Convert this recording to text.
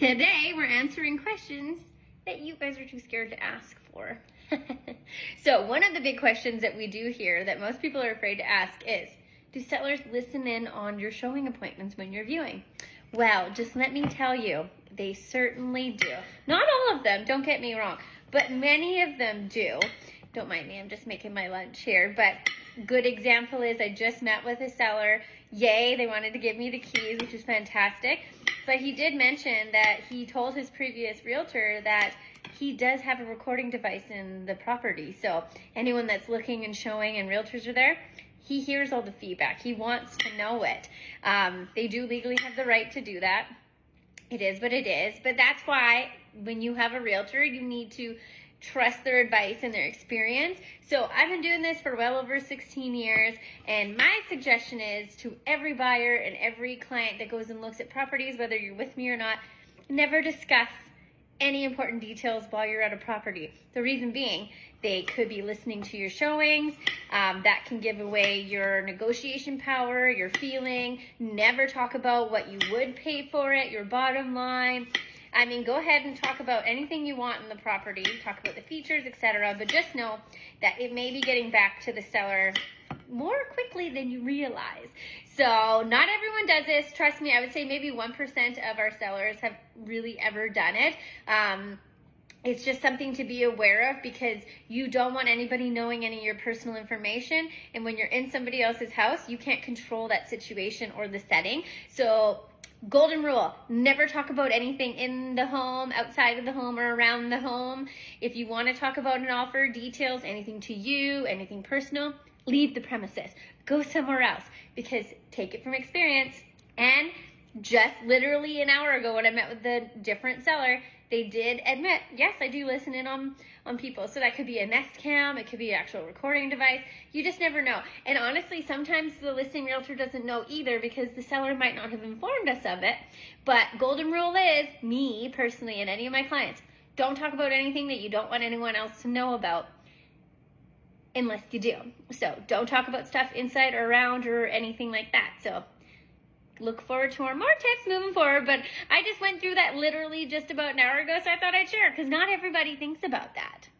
Today we're answering questions that you guys are too scared to ask for. So one of the big questions that we do here that most people are afraid to ask is, do sellers listen in on your showing appointments when you're viewing? Well, just let me tell you, they certainly do. Not all of them, don't get me wrong, but many of them do. Don't mind me, I'm just making my lunch here. But good example is I just met with a seller. Yay, they wanted to give me the keys, which is fantastic. But he did mention that he told his previous realtor that he does have a recording device in the property. So anyone that's looking and showing and realtors are there, he hears all the feedback. He wants to know it. They do legally have the right to do that. It is what it is. But that's why when you have a realtor, you need to trust their advice and their experience. So I've been doing this for well over 16 years, and my suggestion is to every buyer and every client that goes and looks at properties, whether you're with me or not, never discuss any important details while you're at a property. The reason being, they could be listening to your showings. That can give away your negotiation power, your feeling. Never talk about what you would pay for it, your bottom line. I mean, go ahead and talk about anything you want in the property, talk about the features, etc. But just know that it may be getting back to the seller more quickly than you realize. So not everyone does this. Trust me, I would say maybe 1% of our sellers have really ever done it. It's just something to be aware of because you don't want anybody knowing any of your personal information. And when you're in somebody else's house, you can't control that situation or the setting. So golden rule, never talk about anything in the home, outside of the home, or around the home. If you want to talk about an offer, details, anything to you, anything personal, leave the premises. Go somewhere else, because take it from experience. And just literally an hour ago when I met with the different seller, they did admit, yes, I do listen in on people. So that could be a Nest Cam, it could be an actual recording device. You just never know. And honestly, sometimes the listing realtor doesn't know either because the seller might not have informed us of it. But golden rule is, me personally and any of my clients, don't talk about anything that you don't want anyone else to know about unless you do. So don't talk about stuff inside or around or anything like that. So look forward to more tips moving forward, but I just went through that literally just about an hour ago, so I thought I'd share because not everybody thinks about that.